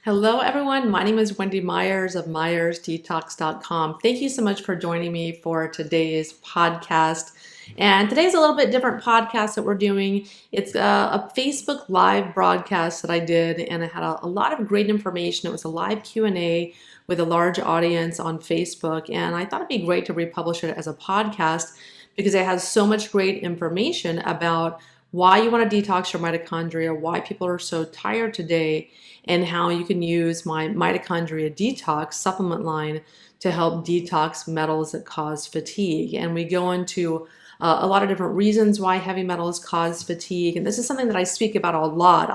Hello, everyone. My name is Wendy Myers of MyersDetox.com. Thank you so much for joining me for today's podcast. And today's a little bit different podcast that we're doing. It's a Facebook live broadcast that I did, and it had a lot of great information. It was a live Q&A with a large audience on Facebook, and I thought it'd be great to republish it as a podcast because it has so much great information about why you want to detox your mitochondria, why people are so tired today, and how you can use my mitochondria detox supplement line to help detox metals that cause fatigue. And we go into a lot of different reasons why heavy metals cause fatigue. And this is something that I speak about a lot.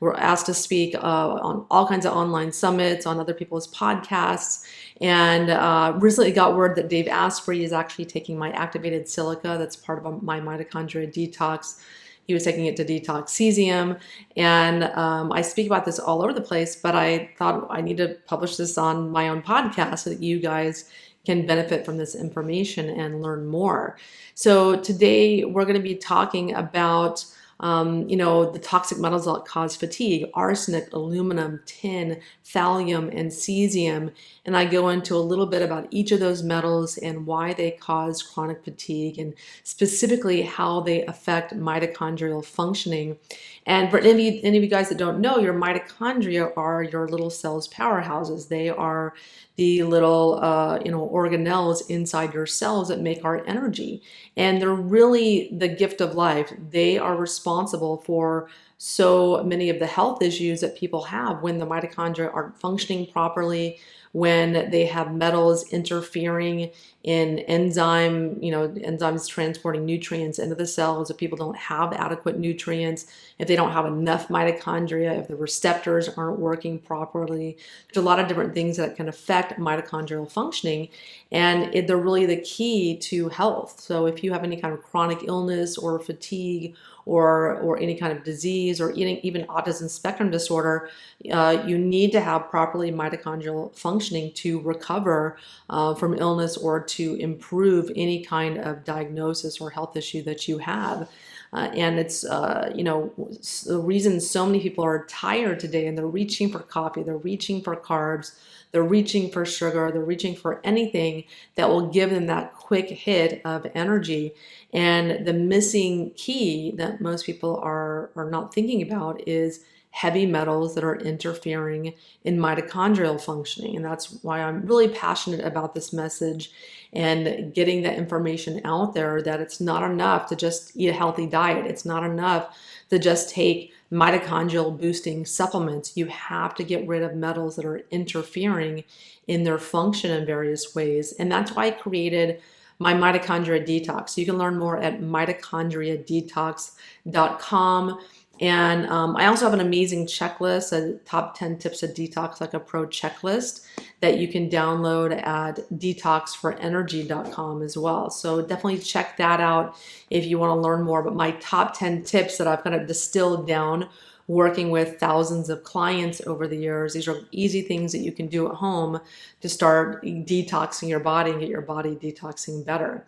We're asked to speak on all kinds of online summits, on other people's podcasts. And recently got word that Dave Asprey is actually taking my activated silica that's part of my mitochondria detox. He was taking it to detox cesium, and I speak about this all over the place, but I thought I need to publish this on my own podcast so that you guys can benefit from this information and learn more. So today we're going to be talking about the toxic metals that cause fatigue: arsenic, aluminum, tin, thallium, and cesium. And I go into a little bit about each of those metals and why they cause chronic fatigue, and specifically how they affect mitochondrial functioning. And for any of you guys that don't know, your mitochondria are your little cells' powerhouses. They are the little organelles inside your cells that make our energy, and they're really the gift of life. They are responsible for so many of the health issues that people have when the mitochondria aren't functioning properly, when they have metals interfering in enzymes transporting nutrients into the cells. If people don't have adequate nutrients, if they don't have enough mitochondria, if the receptors aren't working properly, there's a lot of different things that can affect mitochondrial functioning, and they're really the key to health. So if you have any kind of chronic illness or fatigue or any kind of disease or even autism spectrum disorder, you need to have properly mitochondrial functioning to recover from illness or to improve any kind of diagnosis or health issue that you have. And it's, the reason so many people are tired today, and they're reaching for coffee, they're reaching for carbs, they're reaching for sugar, they're reaching for anything that will give them that quick hit of energy. And the missing key that most people are not thinking about is heavy metals that are interfering in mitochondrial functioning. And that's why I'm really passionate about this message and getting that information out there, that it's not enough to just eat a healthy diet. It's not enough to just take mitochondrial boosting supplements. You have to get rid of metals that are interfering in their function in various ways. And that's why I created my mitochondria detox. So you can learn more at mitochondriadetox.com. And I also have an amazing checklist, a top 10 tips to detox like a pro checklist that you can download at detoxforenergy.com as well. So definitely check that out if you want to learn more. But my top 10 tips that I've kind of distilled down working with thousands of clients over the years. These are easy things that you can do at home to start detoxing your body and get your body detoxing better.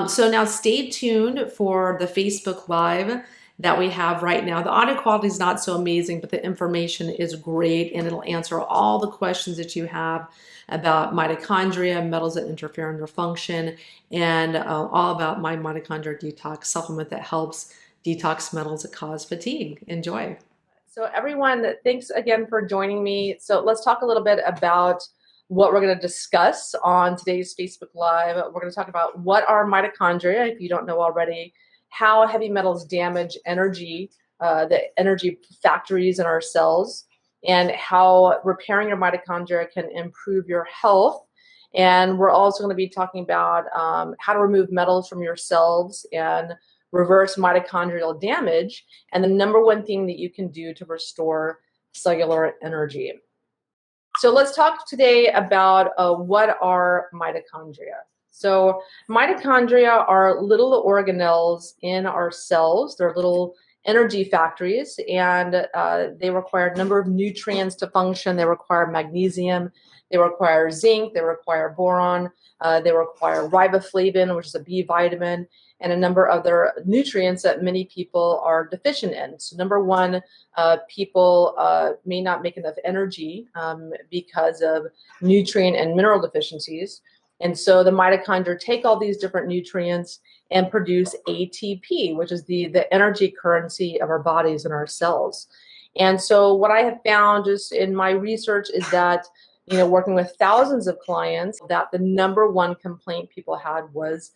So now stay tuned for the Facebook Live that we have right now. The audio quality is not so amazing, but the information is great, and it'll answer all the questions that you have about mitochondria, metals that interfere in their function, and all about my mitochondria detox supplement that helps detox metals that cause fatigue. Enjoy. So everyone, thanks again for joining me. So let's talk a little bit about what we're going to discuss on today's Facebook Live. We're going to talk about what are mitochondria, if you don't know already, how heavy metals damage energy, the energy factories in our cells, and how repairing your mitochondria can improve your health. And we're also going to be talking about how to remove metals from your cells and reverse mitochondrial damage, and the number one thing that you can do to restore cellular energy. So let's talk today about what are mitochondria. So mitochondria are little organelles in our cells. They're little energy factories, and they require a number of nutrients to function. They require magnesium, they require zinc, they require boron, they require riboflavin, which is a B vitamin, and a number of other nutrients that many people are deficient in. So number one, people may not make enough energy because of nutrient and mineral deficiencies. And so the mitochondria take all these different nutrients and produce ATP, which is the energy currency of our bodies and our cells. And so what I have found just in my research is that, working with thousands of clients, that the number one complaint people had was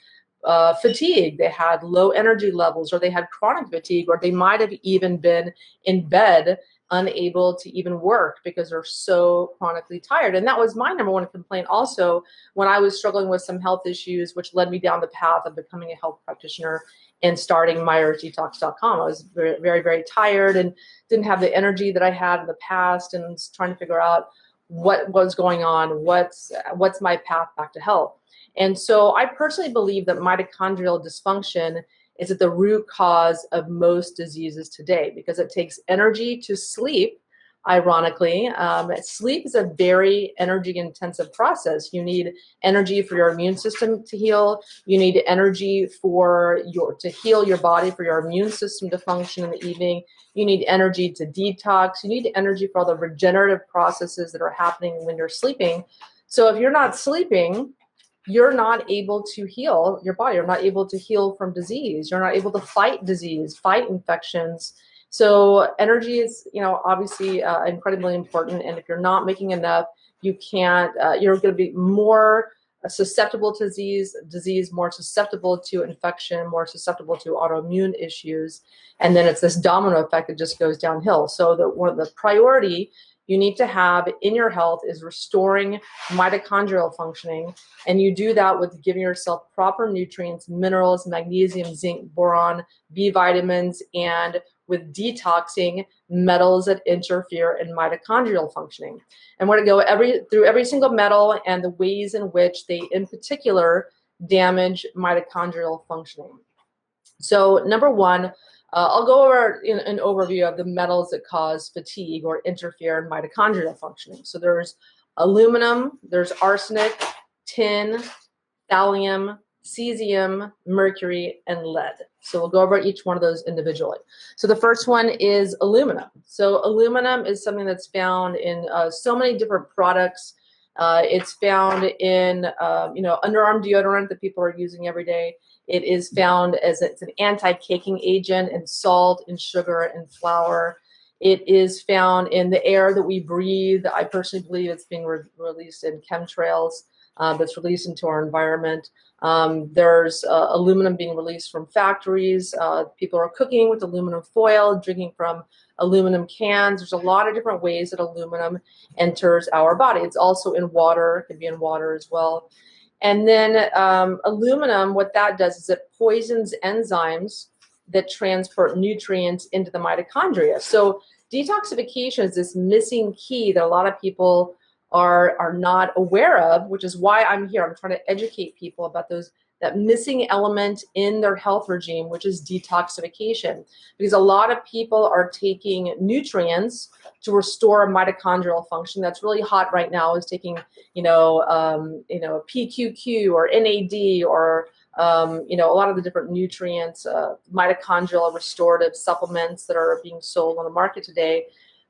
fatigue. They had low energy levels, or they had chronic fatigue, or they might have even been in bed unable to even work because they're so chronically tired. And that was my number one complaint also when I was struggling with some health issues, which led me down the path of becoming a health practitioner and starting MyersDetox.com. I was very, very, very tired and didn't have the energy that I had in the past, and was trying to figure out what was going on, what's my path back to health. And so I personally believe that mitochondrial dysfunction is at the root cause of most diseases today, because it takes energy to sleep. Ironically, sleep is a very energy intensive process. You need energy for your immune system to heal. You need energy to heal your body, for your immune system to function in the evening. You need energy to detox. You need energy for all the regenerative processes that are happening when you're sleeping. So if you're not sleeping, you're not able to heal your body. You're not able to heal from disease. You're not able to fight disease, fight infections. So energy is, obviously incredibly important. And if you're not making enough, you can't. You're going to be more susceptible to disease, more susceptible to infection, more susceptible to autoimmune issues. And then it's this domino effect that just goes downhill. So one of the priority you need to have in your health is restoring mitochondrial functioning. And you do that with giving yourself proper nutrients, minerals, magnesium, zinc, boron, B vitamins, and with detoxing metals that interfere in mitochondrial functioning. And we're going to go through every single metal and the ways in which they, in particular, damage mitochondrial functioning. So number one, I'll go over an overview of the metals that cause fatigue or interfere in mitochondrial functioning. So there's aluminum, there's arsenic, tin, thallium, cesium, mercury, and lead. So we'll go over each one of those individually. So the first one is aluminum. So aluminum is something that's found in so many different products. It's found in underarm deodorant that people are using every day. It is found as it's an anti-caking agent in salt, in sugar, and flour. It is found in the air that we breathe. I personally believe it's being released in chemtrails that's released into our environment. There's aluminum being released from factories. People are cooking with aluminum foil, drinking from aluminum cans. There's a lot of different ways that aluminum enters our body. It's also in water. It can be in water as well. And then aluminum, what that does is it poisons enzymes that transport nutrients into the mitochondria. So detoxification is this missing key that a lot of people are not aware of, which is why I'm here. I'm trying to educate people about that missing element in their health regime, which is detoxification. Because a lot of people are taking nutrients to restore mitochondrial function. That's really hot right now, is taking, PQQ or NAD or a lot of the different nutrients, mitochondrial restorative supplements that are being sold on the market today.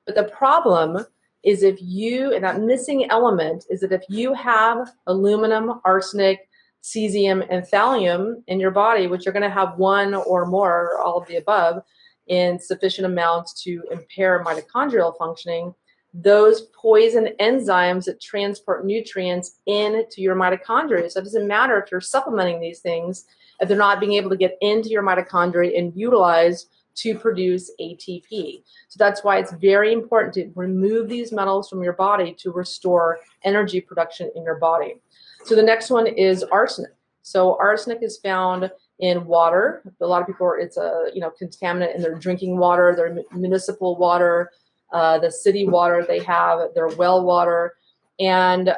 But the problem is that missing element is that if you have aluminum, arsenic, cesium, and thallium in your body, which you're going to have one or more, or all of the above, in sufficient amounts to impair mitochondrial functioning, those poison enzymes that transport nutrients into your mitochondria. So it doesn't matter if you're supplementing these things, if they're not being able to get into your mitochondria and utilize to produce ATP. So that's why it's very important to remove these metals from your body to restore energy production in your body. So the next one is arsenic. So arsenic is found in water. A lot of people, it's a contaminant in their drinking water, their municipal water, the city water they have, their well water, and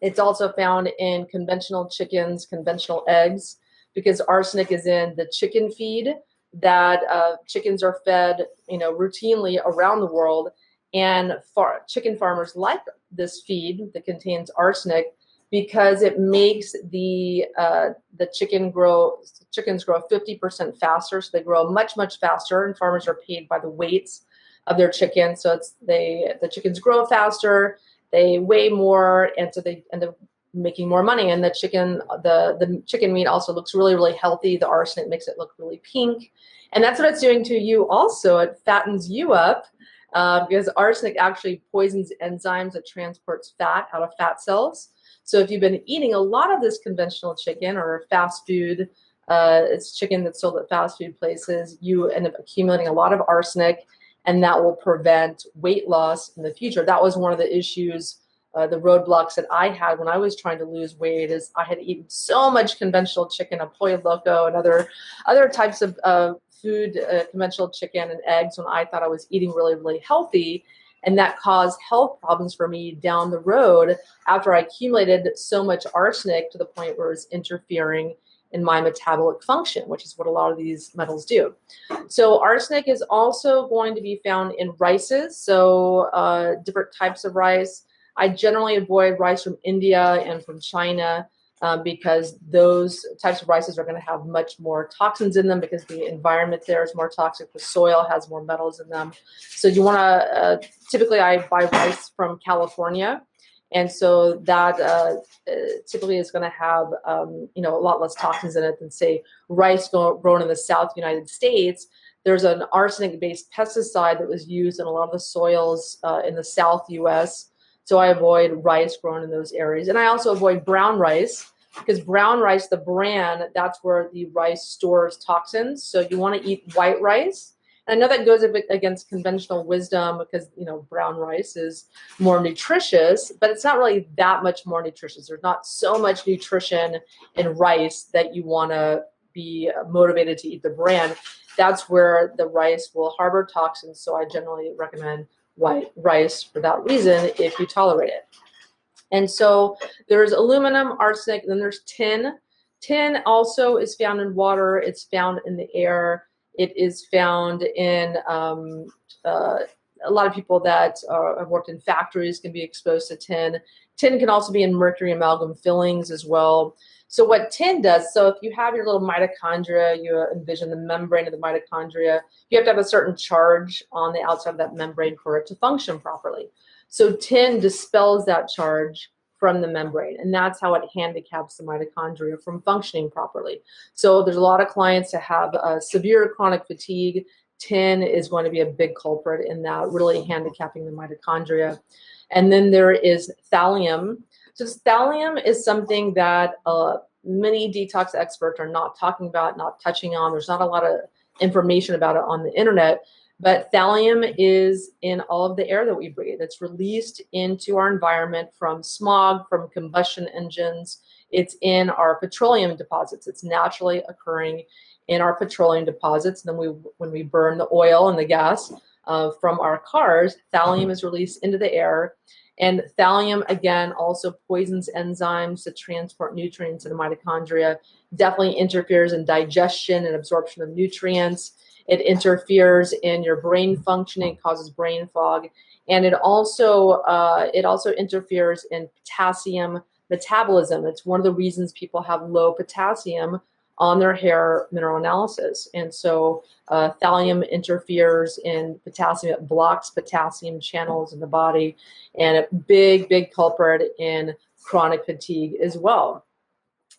it's also found in conventional chickens, conventional eggs, because arsenic is in the chicken feed. that chickens are fed, routinely around the world, and chicken farmers like this feed that contains arsenic because it makes the chickens grow 50% faster. So they grow much, much faster, and farmers are paid by the weights of their chickens. So the chickens grow faster, they weigh more, and so they end up making more money. And the chicken meat also looks really, really healthy. The arsenic makes it look really pink. And that's what it's doing to you also. It fattens you up because arsenic actually poisons enzymes that transports fat out of fat cells. So if you've been eating a lot of this conventional chicken or fast food, it's chicken that's sold at fast food places, you end up accumulating a lot of arsenic, and that will prevent weight loss in the future. That was one of the issues, the roadblocks that I had when I was trying to lose weight, is I had eaten so much conventional chicken, a pollo loco, and other types of food, conventional chicken and eggs, when I thought I was eating really, really healthy. And that caused health problems for me down the road after I accumulated so much arsenic to the point where it was interfering in my metabolic function, which is what a lot of these metals do. So arsenic is also going to be found in rices, so different types of rice. I generally avoid rice from India and from China because those types of rices are going to have much more toxins in them because the environment there is more toxic. The soil has more metals in them. So you want to, typically I buy rice from California. And so that typically is going to have, a lot less toxins in it than, say, rice grown in the South United States. There's an arsenic-based pesticide that was used in a lot of the soils in the South U.S., so I avoid rice grown in those areas. And I also avoid brown rice because brown rice, the bran, that's where the rice stores toxins. So you want to eat white rice. And I know that goes a bit against conventional wisdom because, brown rice is more nutritious, but it's not really that much more nutritious. There's not so much nutrition in rice that you want to be motivated to eat the bran. That's where the rice will harbor toxins. So I generally recommend white rice for that reason if you tolerate it. And so there's aluminum, arsenic, and then there's tin. Tin also is found in water. It's found in the air. It is found in a lot of people that have worked in factories can be exposed to tin. Tin can also be in mercury amalgam fillings as well. So what tin does, so if you have your little mitochondria, you envision the membrane of the mitochondria, you have to have a certain charge on the outside of that membrane for it to function properly. So tin dispels that charge from the membrane, and that's how it handicaps the mitochondria from functioning properly. So there's a lot of clients that have severe chronic fatigue. Tin is going to be a big culprit in that, really handicapping the mitochondria. And then there is thallium. So thallium is something that many detox experts are not talking about, not touching on. There's not a lot of information about it on the internet, but thallium is in all of the air that we breathe. It's released into our environment from smog, from combustion engines. It's in our petroleum deposits. It's naturally occurring in our petroleum deposits. And then when we burn the oil and the gas from our cars, thallium is released into the air. And thallium, again, also poisons enzymes that transport nutrients in the mitochondria, definitely interferes in digestion and absorption of nutrients. It interferes in your brain functioning, causes brain fog. And it also interferes in potassium metabolism. It's one of the reasons people have low potassium on their hair mineral analysis. And so thallium interferes in potassium. It blocks potassium channels in the body, and a big, big culprit in chronic fatigue as well.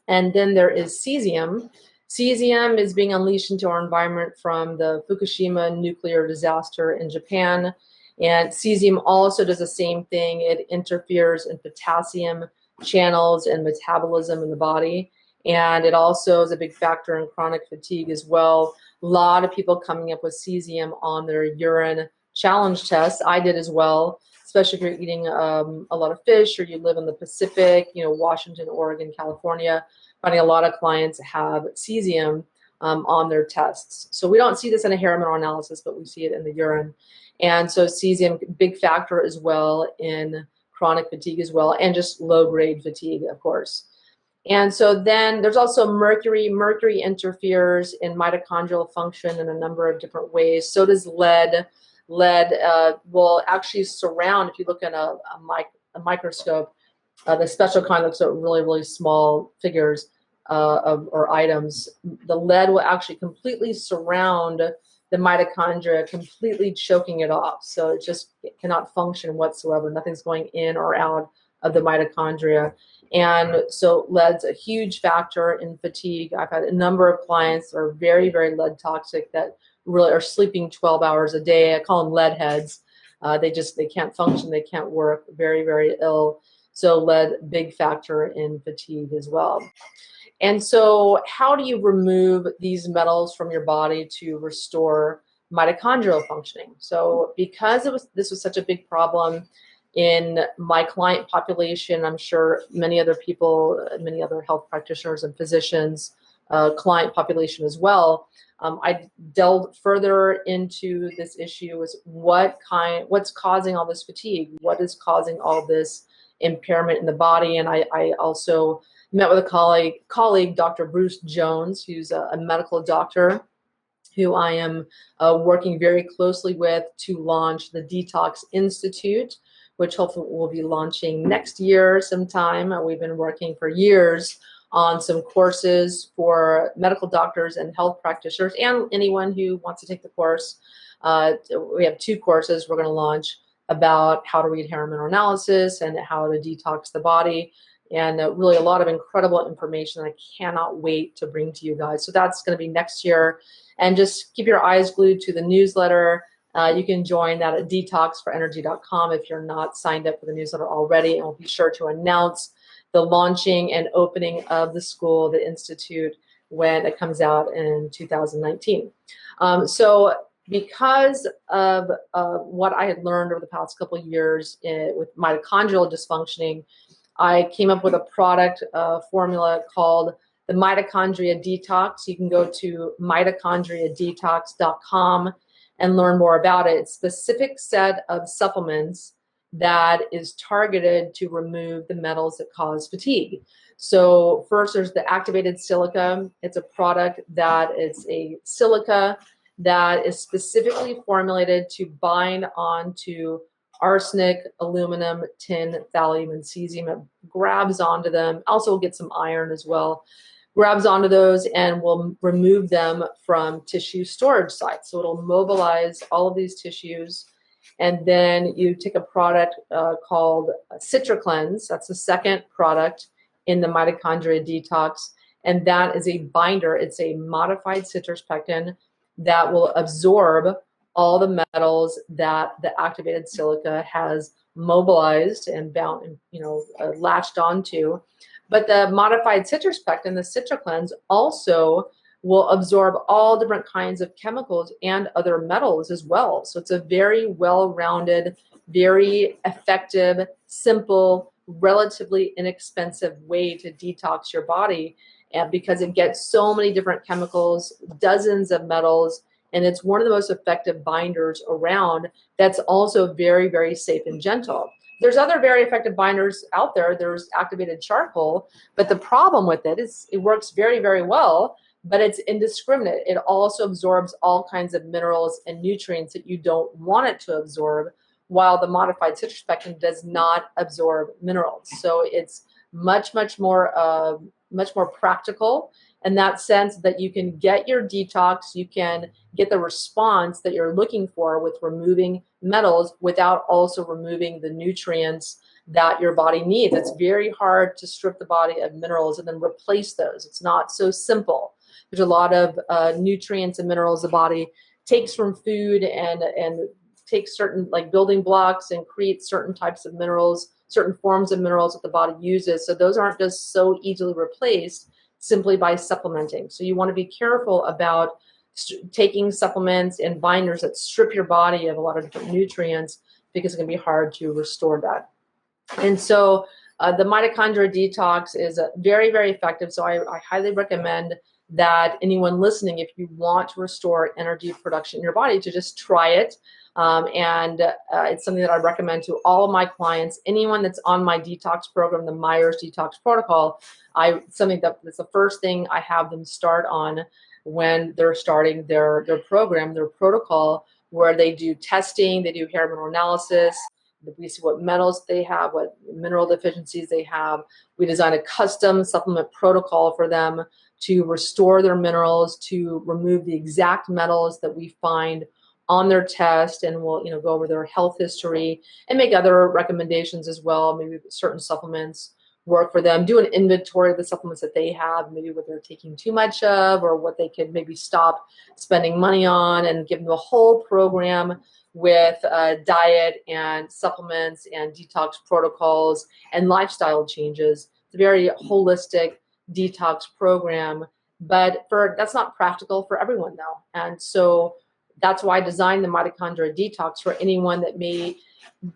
And then there is cesium. Cesium is being unleashed into our environment from the Fukushima nuclear disaster in Japan. And cesium also does the same thing. It interferes in potassium channels and metabolism in the body. And it also is a big factor in chronic fatigue as well. A lot of people coming up with cesium on their urine challenge tests. I did as well, especially if you're eating a lot of fish or you live in the Pacific, Washington, Oregon, California. Finding a lot of clients have cesium on their tests. So we don't see this in a hair mineral analysis, but we see it in the urine. And so cesium, big factor as well in chronic fatigue as well, and just low-grade fatigue, of course. And so then there's also mercury. Mercury interferes in mitochondrial function in a number of different ways. So does lead. Lead will actually surround, if you look at a microscope, the special kind looks at really, really small figures or items. The lead will actually completely surround the mitochondria, completely choking it off. So it cannot function whatsoever. Nothing's going in or out of the mitochondria. And so lead's a huge factor in fatigue. I've had a number of clients that are very, very lead toxic that really are sleeping 12 hours a day. I call them lead heads. They can't function, they can't work, very, very ill. So lead, big factor in fatigue as well. And so how do you remove these metals from your body to restore mitochondrial functioning? So because this was such a big problem in my client population, I'm sure many other people, many other health practitioners and physicians, client population as well, I delved further into this issue is what's causing all this fatigue? What is causing all this impairment in the body? And I also met with a colleague, Dr. Bruce Jones, who's a medical doctor who I am working very closely with to launch the Detox Institute, which hopefully we'll be launching next year sometime. We've been working for years on some courses for medical doctors and health practitioners and anyone who wants to take the course. We have 2 courses we're going to launch about how to read hair mineral analysis and how to detox the body. And really a lot of incredible information that I cannot wait to bring to you guys. So that's going to be next year. And just keep your eyes glued to the newsletter. You can join that at detoxforenergy.com if you're not signed up for the newsletter already. And we'll be sure to announce the launching and opening of the school, the Institute, when it comes out in 2019. So because of what I had learned over the past couple of years with mitochondrial dysfunctioning, I came up with a product formula called the Mitochondria Detox. You can go to mitochondriadetox.com and learn more about it. It's a specific set of supplements that is targeted to remove the metals that cause fatigue. So first there's the activated silica. It's a product that is a silica that is specifically formulated to bind onto arsenic, aluminum, tin, thallium, and cesium. It grabs onto them. Also we'll get some iron as well. Grabs onto those and will remove them from tissue storage sites. So it'll mobilize all of these tissues. And then you take a product called CitraCleanse. That's the second product in the Mitochondria Detox. And that is a binder. It's a modified citrus pectin that will absorb all the metals that the activated silica has mobilized and bound, latched onto. But the modified citrus pectin, the CitraCleanse, also will absorb all different kinds of chemicals and other metals as well. So it's a very well-rounded, very effective, simple, relatively inexpensive way to detox your body, and because it gets so many different chemicals, dozens of metals, and it's one of the most effective binders around that's also very, very safe and gentle. There's other very effective binders out there. There's activated charcoal, but the problem with it is it works very, very well, but it's indiscriminate. It also absorbs all kinds of minerals and nutrients that you don't want it to absorb, while the modified citrus pectin does not absorb minerals. So it's much more practical in that sense that you can get your detox, you can get the response that you're looking for with removing metals without also removing the nutrients that your body needs. It's very hard to strip the body of minerals and then replace those. It's not so simple. There's a lot of nutrients and minerals the body takes from food and takes certain building blocks and creates certain types of minerals, certain forms of minerals that the body uses. So those aren't just so easily replaced simply by supplementing. So you want to be careful about taking supplements and binders that strip your body of a lot of different nutrients, because it can be hard to restore that. And so the mitochondria detox is very, very effective. So I highly recommend that anyone listening, if you want to restore energy production in your body, to just try it. And it's something that I recommend to all of my clients. Anyone that's on my detox program, the Myers Detox Protocol, that's the first thing I have them start on when they're starting their program, their protocol, where they do testing, they do hair mineral analysis. We see what metals they have, what mineral deficiencies they have. We design a custom supplement protocol for them to restore their minerals, to remove the exact metals that we find on their test, and we'll go over their health history and make other recommendations as well. Maybe certain supplements work for them. Do an inventory of the supplements that they have, maybe what they're taking too much of, or what they could maybe stop spending money on, and give them a whole program with diet and supplements and detox protocols and lifestyle changes. It's a very holistic detox program, but that's not practical for everyone though. And so that's why I designed the Mitochondria Detox for anyone that may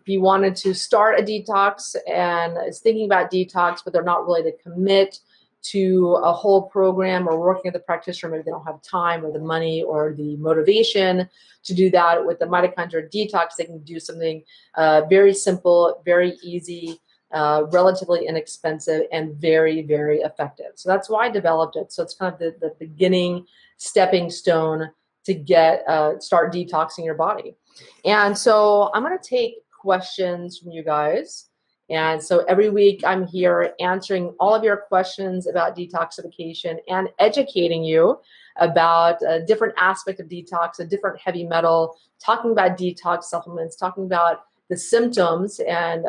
be wanted to start a detox and is thinking about detox, but they're not really to commit to a whole program, or working with a practitioner. Maybe they don't have time or the money or the motivation to do that. With the Mitochondria Detox, they can do something very simple, very easy, relatively inexpensive, and very, very effective. So that's why I developed it. So it's kind of the beginning stepping stone to start detoxing your body. And so I'm going to take questions from you guys. And so every week I'm here answering all of your questions about detoxification and educating you about a different aspect of detox, a different heavy metal, talking about detox supplements, talking about the symptoms and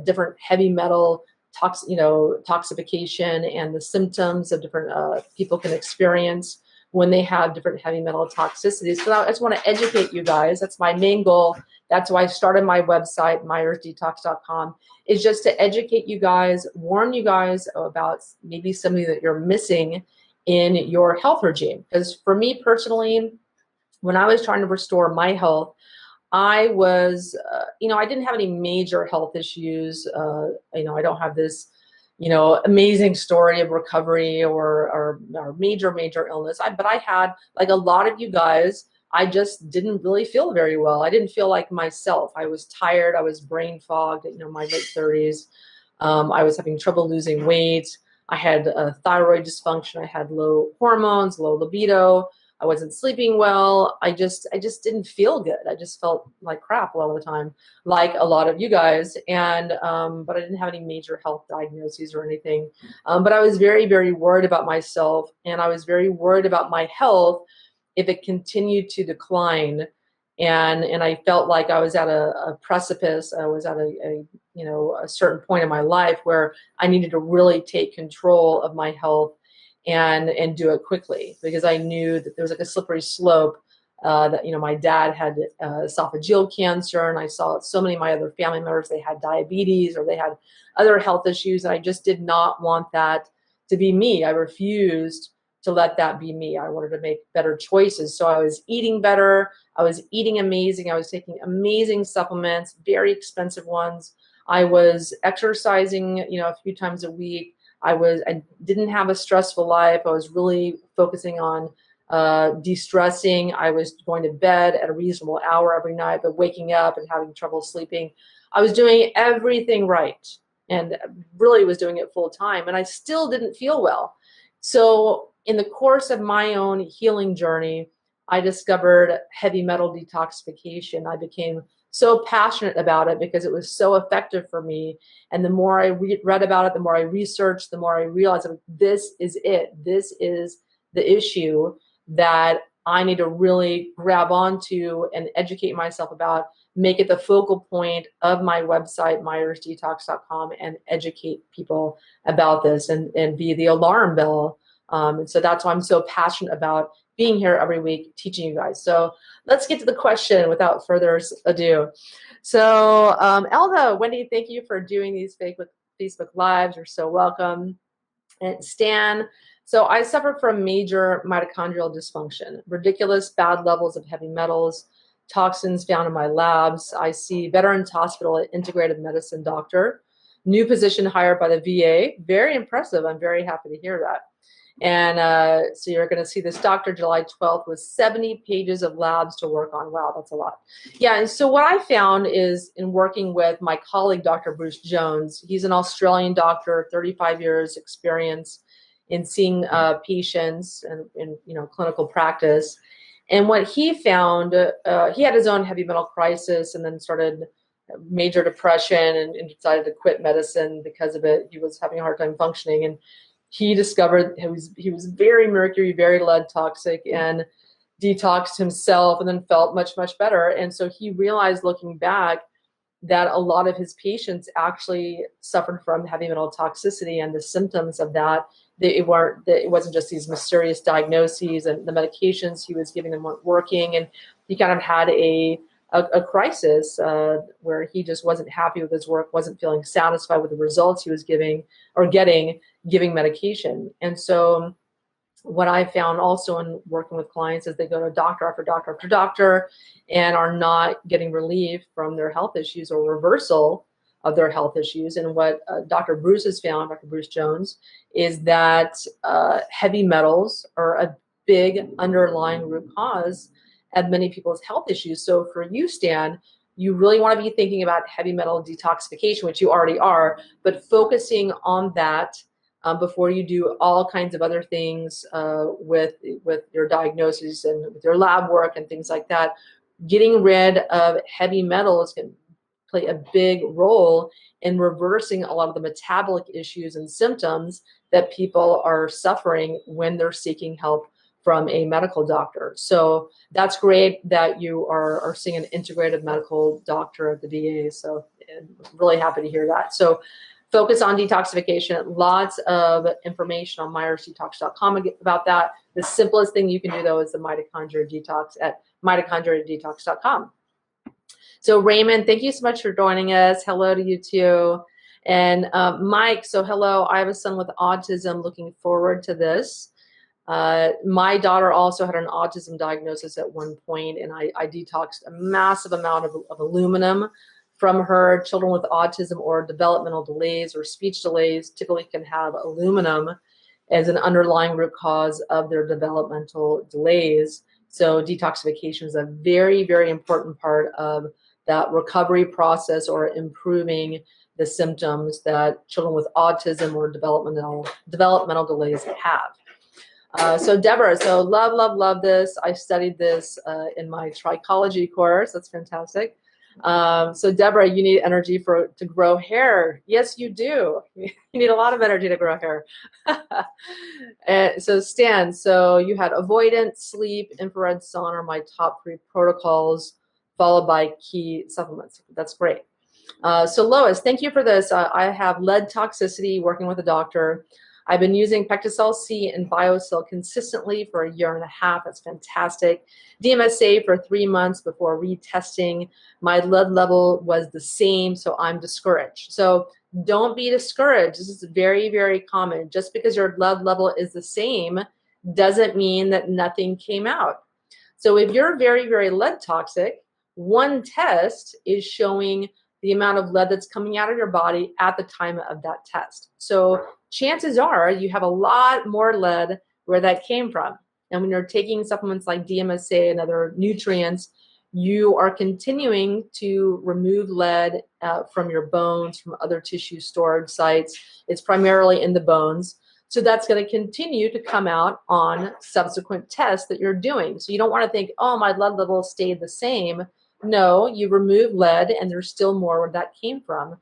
different heavy metal toxification, and the symptoms of different people can experience when they have different heavy metal toxicities. So I just want to educate you guys. That's my main goal. That's why I started my website, myersdetox.com, is just to educate you guys, warn you guys about maybe something that you're missing in your health regime. Because for me personally, when I was trying to restore my health, I was, I didn't have any major health issues. I don't have this amazing story of recovery or major illness. But I had, like a lot of you guys, I just didn't really feel very well. I didn't feel like myself. I was tired. I was brain fogged, my late 30s. I was having trouble losing weight. I had thyroid dysfunction. I had low hormones, low libido. I wasn't sleeping well. I just didn't feel good. I just felt like crap a lot of the time, like a lot of you guys. And but I didn't have any major health diagnoses or anything. But I was very, very worried about myself, and I was very worried about my health if it continued to decline. And I felt like I was at a precipice. I was at a certain point in my life where I needed to really take control of my health and do it quickly, because I knew that there was like a slippery slope. That my dad had esophageal cancer, and I saw so many of my other family members, they had diabetes or they had other health issues, and I just did not want that to be me. I refused to let that be me. I wanted to make better choices. So I was eating better. I was eating amazing. I was taking amazing supplements, very expensive ones. I was exercising, a few times a week. I didn't have a stressful life. I was really focusing on de-stressing. I was going to bed at a reasonable hour every night, but waking up and having trouble sleeping. I was doing everything right, and really was doing it full time, and I still didn't feel well. So in the course of my own healing journey, I discovered heavy metal detoxification. I became so passionate about it because it was so effective for me. And the more I read about it, the more I researched, the more I realized that this is it. This is the issue that I need to really grab onto and educate myself about, make it the focal point of my website, myersdetox.com, and educate people about this and be the alarm bell. And so that's why I'm so passionate about being here every week teaching you guys. So let's get to the question without further ado. So Elda, Wendy, thank you for doing these Facebook Lives. You're so welcome. And Stan, so I suffer from major mitochondrial dysfunction, ridiculous bad levels of heavy metals, toxins found in my labs. I see Veterans Hospital integrative medicine doctor, new position hired by the VA. Very impressive. I'm very happy to hear that. And so you're going to see this doctor July 12th with 70 pages of labs to work on. Wow, that's a lot. Yeah, and so what I found is in working with my colleague, Dr. Bruce Jones, he's an Australian doctor, 35 years experience in seeing patients and in clinical practice. And what he found, he had his own heavy metal crisis and then started major depression and decided to quit medicine because of it. He was having a hard time functioning, and he discovered he was very mercury, very lead toxic, and detoxed himself and then felt much, much better. And so he realized, looking back, that a lot of his patients actually suffered from heavy metal toxicity, and the symptoms of that, it wasn't just these mysterious diagnoses, and the medications he was giving them weren't working, and he kind of had a crisis where he just wasn't happy with his work, wasn't feeling satisfied with the results he was giving medication. And so what I found also in working with clients is they go to doctor after doctor after doctor and are not getting relief from their health issues or reversal of their health issues. And what Dr. Bruce has found, Dr. Bruce Jones, is that heavy metals are a big underlying root cause of many people's health issues. So for you, Stan, you really want to be thinking about heavy metal detoxification, which you already are, but focusing on that before you do all kinds of other things with your diagnosis and with your lab work and things like that. Getting rid of heavy metals can play a big role in reversing a lot of the metabolic issues and symptoms that people are suffering when they're seeking help from a medical doctor. So that's great that you are seeing an integrative medical doctor at the VA. So I'm really happy to hear that. So focus on detoxification. Lots of information on myersdetox.com about that. The simplest thing you can do, though, is the mitochondria detox at mitochondriadetox.com. So Raymond, thank you so much for joining us. Hello to you too. And Mike, so hello. I have a son with autism. Looking forward to this. My daughter also had an autism diagnosis at one point, and I detoxed a massive amount of aluminum from her. Children with autism or developmental delays or speech delays typically can have aluminum as an underlying root cause of their developmental delays. So detoxification is a very, very important part of that recovery process or improving the symptoms that children with autism or developmental delays have. So Deborah, so love this. I studied this in my trichology course. That's fantastic. So Deborah, you need energy to grow hair. Yes, you do. You need a lot of energy to grow hair. And so Stan, so you had avoidance, sleep, infrared sauna, my top 3 protocols, followed by key supplements. That's great. So Lois, thank you for this. I have lead toxicity working with a doctor. I've been using Pectosol C and BioSil consistently for 1.5 years. That's fantastic. DMSA for 3 months before retesting. My lead level was the same, so I'm discouraged. So don't be discouraged. This is very, very common. Just because your lead level is the same doesn't mean that nothing came out. So if you're very, very lead toxic, one test is showing the amount of lead that's coming out of your body at the time of that test. So chances are you have a lot more lead where that came from. And when you're taking supplements like DMSA and other nutrients, you are continuing to remove lead from your bones, from other tissue storage sites. It's primarily in the bones. So that's going to continue to come out on subsequent tests that you're doing. So you don't want to think, oh, my lead level stayed the same. No, you remove lead and there's still more where that came from.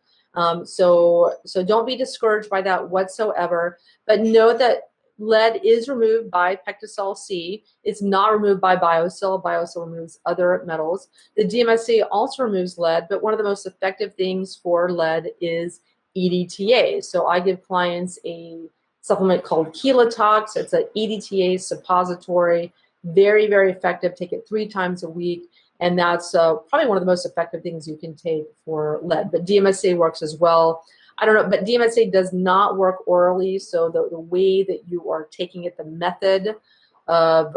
So don't be discouraged by that whatsoever, but know that lead is removed by Pectosol C. It's not removed by BioSil. BioSil removes other metals. The DMSA also removes lead, but one of the most effective things for lead is EDTA. So I give clients a supplement called Detox. It's an EDTA suppository, very, very effective. Take it 3 times a week. And that's probably one of the most effective things you can take for lead. But DMSA works as well. I don't know, but DMSA does not work orally. So the way that you are taking it, the method of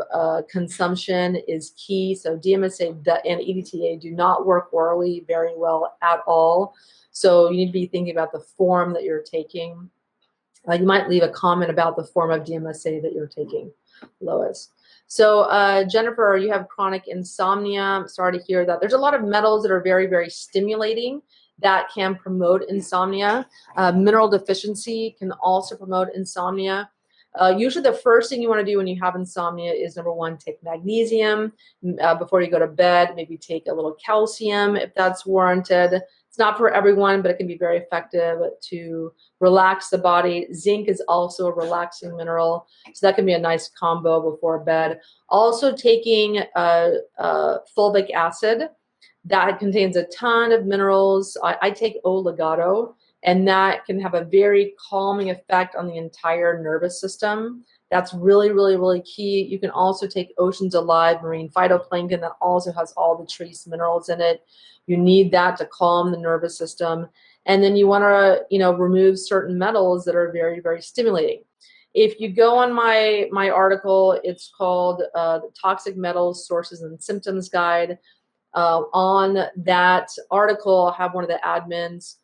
consumption is key. So DMSA and EDTA do not work orally very well at all. So you need to be thinking about the form that you're taking. You might leave a comment about the form of DMSA that you're taking, Lois. So Jennifer, you have chronic insomnia. I'm sorry to hear that. There's a lot of metals that are very, very stimulating that can promote insomnia. Mineral deficiency can also promote insomnia. Usually the first thing you want to do when you have insomnia is, number one, take magnesium before you go to bed. Maybe take a little calcium if that's warranted. It's not for everyone, but it can be very effective to relax the body. Zinc is also a relaxing mineral, so that can be a nice combo before bed. Also taking fulvic acid. That contains a ton of minerals. I take O-Legato, and that can have a very calming effect on the entire nervous system. That's really, really, really key. You can also take Oceans Alive marine phytoplankton that also has all the trace minerals in it. You need that to calm the nervous system. And then you want to, remove certain metals that are very, very stimulating. If you go on my article, it's called the Toxic Metals Sources and Symptoms Guide. On that article, I'll have one of the admins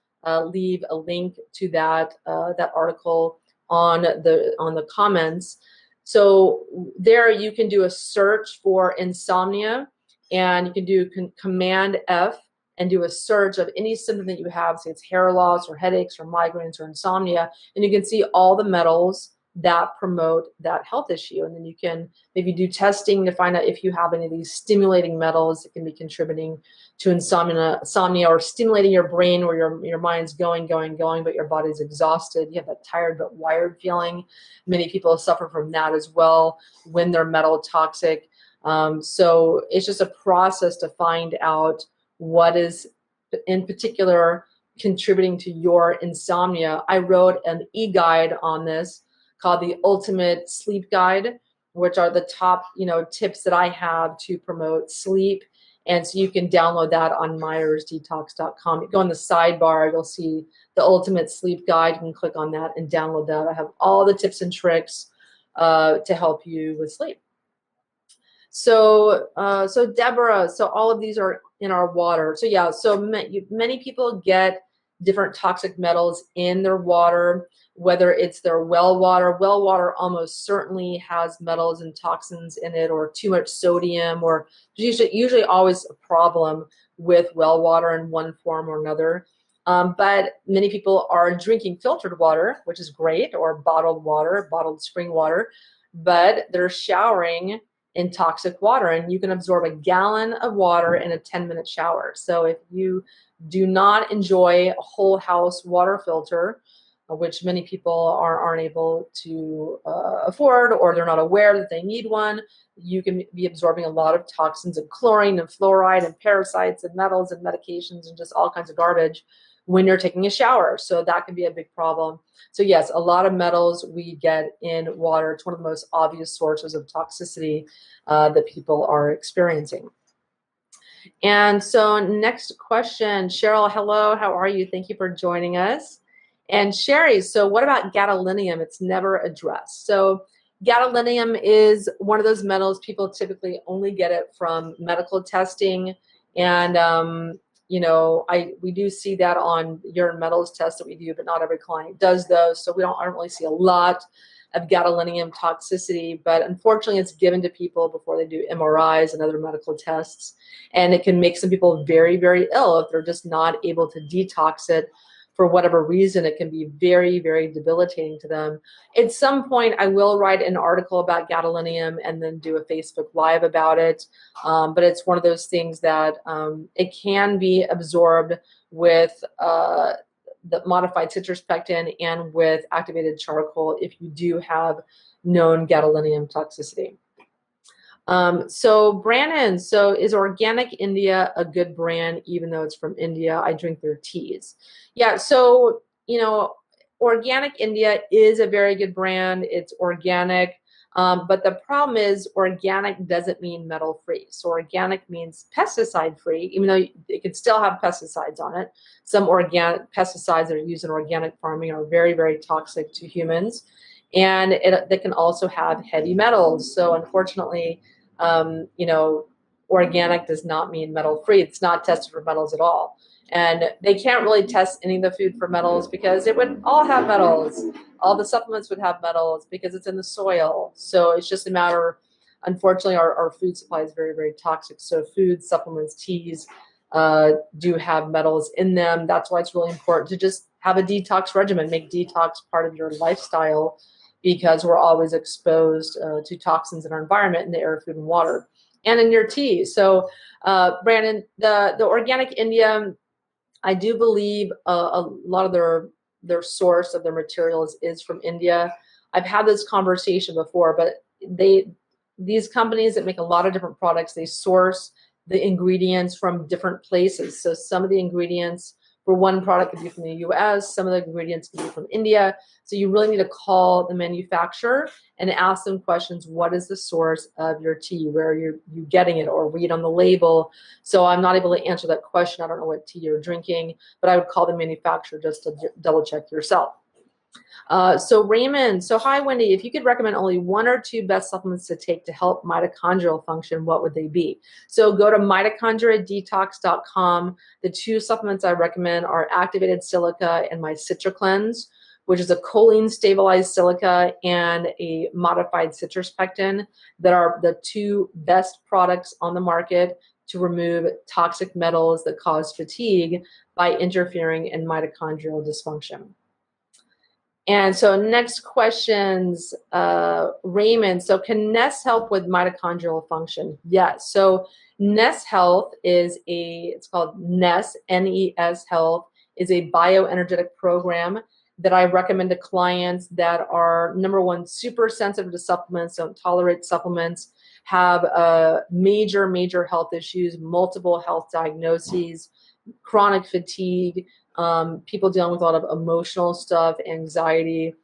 leave a link to that article on the comments. So there you can do a search for insomnia, and you can do Command F and do a search of any symptom that you have, say it's hair loss or headaches or migraines or insomnia, and you can see all the metals that promote that health issue. And then you can maybe do testing to find out if you have any of these stimulating metals that can be contributing to insomnia, or stimulating your brain where your mind's going, but your body's exhausted. You have that tired but wired feeling. Many people suffer from that as well when they're metal toxic. So it's just a process to find out what is in particular contributing to your insomnia. I wrote an e-guide on this called the Ultimate Sleep Guide, which are the top, tips that I have to promote sleep. And so you can download that on myersdetox.com. You go in the sidebar, you'll see the Ultimate Sleep Guide. You can click on that and download that. I have all the tips and tricks to help you with sleep. So Deborah, so all of these are in our water. So yeah, so many people get different toxic metals in their water, whether it's their well water. Well water almost certainly has metals and toxins in it, or too much sodium, or usually always a problem with well water in one form or another. But many people are drinking filtered water, which is great, or bottled water, bottled spring water, but they're showering in toxic water, and you can absorb a gallon of water in a 10-minute shower. So if you do not enjoy a whole house water filter, which many people aren't able to afford, or they're not aware that they need one, you can be absorbing a lot of toxins and chlorine and fluoride and parasites and metals and medications and just all kinds of garbage when you're taking a shower. So that can be a big problem. So yes, a lot of metals we get in water. It's one of the most obvious sources of toxicity that people are experiencing. And so next question, Cheryl, hello, how are you? Thank you for joining us. And Sherry, so what about gadolinium? It's never addressed. So gadolinium is one of those metals, people typically only get it from medical testing. And we do see that on urine metals tests that we do, but not every client does those. So I don't really see a lot of gadolinium toxicity, but unfortunately it's given to people before they do MRIs and other medical tests. And it can make some people very, very ill if they're just not able to detox it for whatever reason. It can be very, very debilitating to them. At some point, I will write an article about gadolinium and then do a Facebook Live about it. But it's one of those things that it can be absorbed with the modified citrus pectin and with activated charcoal if you do have known gadolinium toxicity. So Brandon, so is Organic India a good brand even though it's from India? I drink their teas. Yeah, so, Organic India is a very good brand. It's organic. But the problem is organic doesn't mean metal-free. So organic means pesticide-free, even though it could still have pesticides on it. Some organic pesticides that are used in organic farming are very, very toxic to humans. And they can also have heavy metals. So unfortunately, organic does not mean metal-free. It's not tested for metals at all. And they can't really test any of the food for metals because it would all have metals. All the supplements would have metals because it's in the soil. So it's just a matter, unfortunately, our food supply is very, very toxic. So food, supplements, teas do have metals in them. That's why it's really important to just have a detox regimen, make detox part of your lifestyle, because we're always exposed to toxins in our environment, in the air, food, and water, and in your tea. So, Brandon, the Organic India, I do believe a lot of their source of their materials is from India. I've had this conversation before, but these companies that make a lot of different products, they source the ingredients from different places. So some of the ingredients for one product could be from the US, some of the ingredients could be from India. So you really need to call the manufacturer and ask them questions. What is the source of your tea? Where are you getting it? Or read on the label. So I'm not able to answer that question. I don't know what tea you're drinking, but I would call the manufacturer just to double check yourself. So Raymond, so hi Wendy, if you could recommend only one or two best supplements to take to help mitochondrial function, what would they be? So go to mitochondriadetox.com. The two supplements I recommend are activated silica and my CitraCleanse, which is a choline stabilized silica and a modified citrus pectin, that are the two best products on the market to remove toxic metals that cause fatigue by interfering in mitochondrial dysfunction. And so next questions, Raymond. So can Nest help with mitochondrial function? Yes. So Nest Health is it's called Nest, N-E-S Health, is a bioenergetic program that I recommend to clients that are, number one, super sensitive to supplements, don't tolerate supplements, have major, major health issues, multiple health diagnoses, chronic fatigue, people dealing with a lot of emotional stuff, anxiety,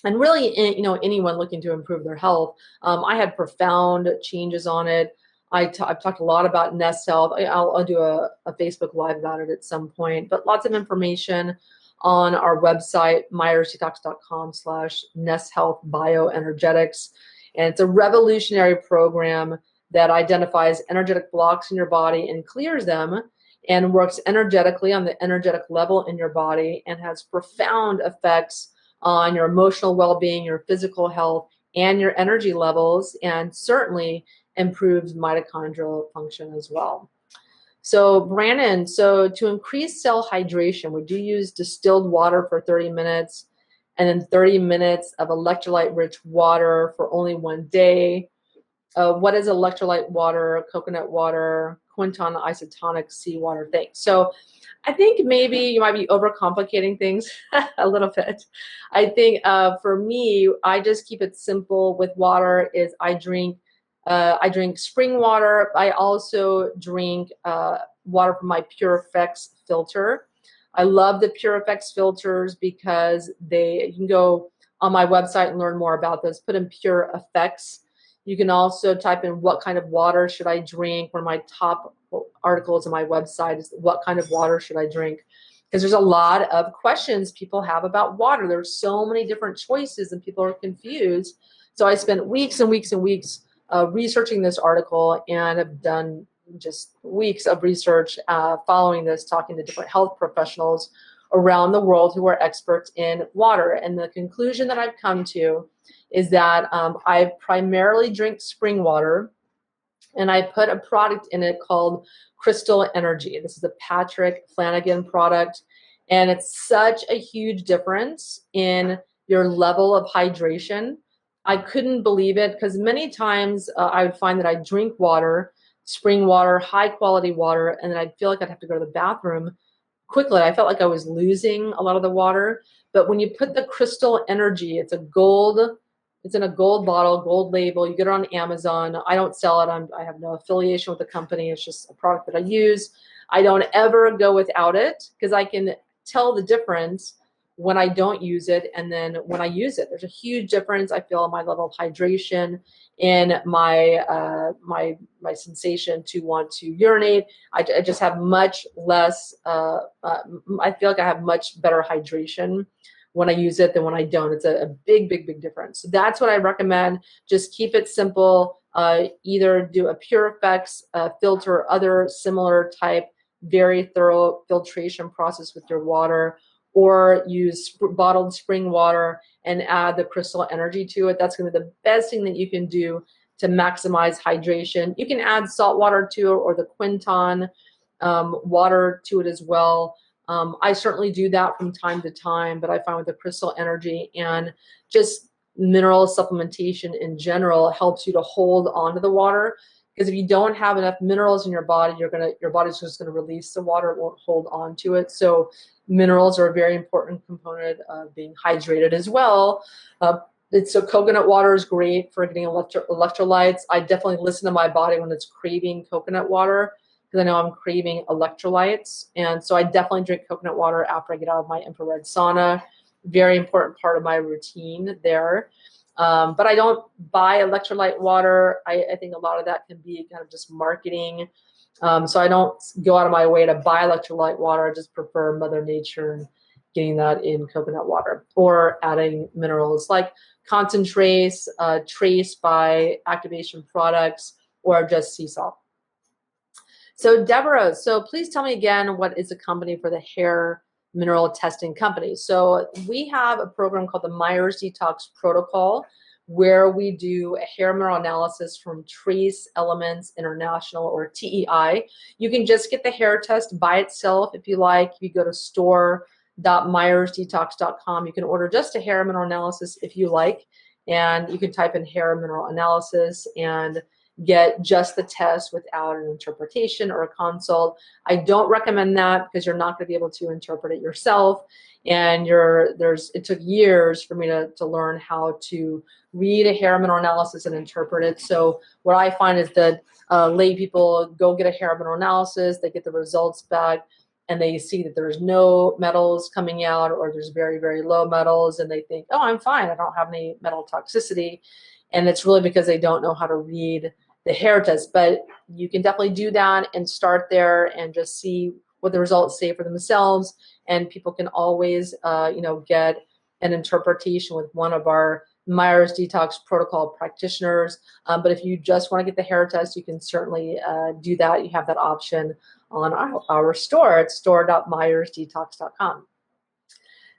and really, anyone looking to improve their health. I had profound changes on it. I've talked a lot about Nest Health. I'll do a Facebook Live about it at some point, but lots of information on our website, myersdetox.com/Nest Health Bioenergetics. And it's a revolutionary program that identifies energetic blocks in your body and clears them, and works energetically on the energetic level in your body, and has profound effects on your emotional well-being, your physical health, and your energy levels, and certainly improves mitochondrial function as well. So Brandon, so to increase cell hydration, we do use distilled water for 30 minutes, and then 30 minutes of electrolyte-rich water for only one day. What is electrolyte water, coconut water, Quinton isotonic seawater thing? So I think maybe you might be overcomplicating things a little bit. I think for me, I just keep it simple with water. Is I drink spring water. I also drink water from my Pure Effects filter. I love the Pure Effects filters because you can go on my website and learn more about this. Put in Pure Effects. You can also type in what kind of water should I drink. One of my top articles on my website is what kind of water should I drink? Because there's a lot of questions people have about water. There's so many different choices and people are confused. So I spent weeks and weeks and weeks researching this article, and have done just weeks of research following this, talking to different health professionals around the world who are experts in water. And the conclusion that I've come to is that I primarily drink spring water, and I put a product in it called Crystal Energy. This is a Patrick Flanagan product, and it's such a huge difference in your level of hydration. I couldn't believe it, because many times I would find that I drink water, spring water, high quality water, and then I'd feel like I'd have to go to the bathroom quickly. I felt like I was losing a lot of the water. But when you put the Crystal Energy, it's in a gold bottle, gold label. You get it on Amazon. I don't sell it. I have no affiliation with the company. It's just a product that I use. I don't ever go without it, because I can tell the difference when I don't use it and then when I use it. There's a huge difference. I feel my level of hydration, in my sensation to want to urinate. I just have much less. I feel like I have much better hydration when I use it than when I don't. It's a big, big, big difference. So that's what I recommend. Just keep it simple. Either do a Pure Effects filter, other similar type very thorough filtration process with your water, or use bottled spring water and add the crystal energy to it. That's going to be the best thing that you can do to maximize hydration. You can add salt water to it, or the Quinton water to it as well. I certainly do that from time to time, but I find with the crystal energy and just mineral supplementation in general helps you to hold on to the water. Because if you don't have enough minerals in your body, your body's just gonna release the water. It won't hold on to it. So minerals are a very important component of being hydrated as well. So coconut water is great for getting electrolytes. I definitely listen to my body when it's craving coconut water, because I know I'm craving electrolytes. And so I definitely drink coconut water after I get out of my infrared sauna. Very important part of my routine there. But I don't buy electrolyte water. I think a lot of that can be kind of just marketing. So I don't go out of my way to buy electrolyte water. I just prefer Mother Nature and getting that in coconut water, or adding minerals like concentrates, trace by Activation Products, or just sea salt. So Deborah, so please tell me again, what is the company for the hair mineral testing company? So we have a program called the Myers Detox Protocol, where we do a hair mineral analysis from Trace Elements International, or TEI. You can just get the hair test by itself if you like. If you go to store.myersdetox.com, you can order just a hair mineral analysis if you like, and you can type in hair mineral analysis and get just the test without an interpretation or a consult. I don't recommend that, because you're not going to be able to interpret it yourself. And it took years for me to learn how to read a hair mineral analysis and interpret it. So what I find is that lay people go get a hair mineral analysis, they get the results back, and they see that there's no metals coming out, or there's very, very low metals, and they think, oh, I'm fine, I don't have any metal toxicity. And it's really because they don't know how to read the hair test. But you can definitely do that and start there and just see what the results say for themselves. And people can always, get an interpretation with one of our Myers Detox Protocol practitioners. But if you just want to get the hair test, you can certainly do that. You have that option on our store at store.myersdetox.com.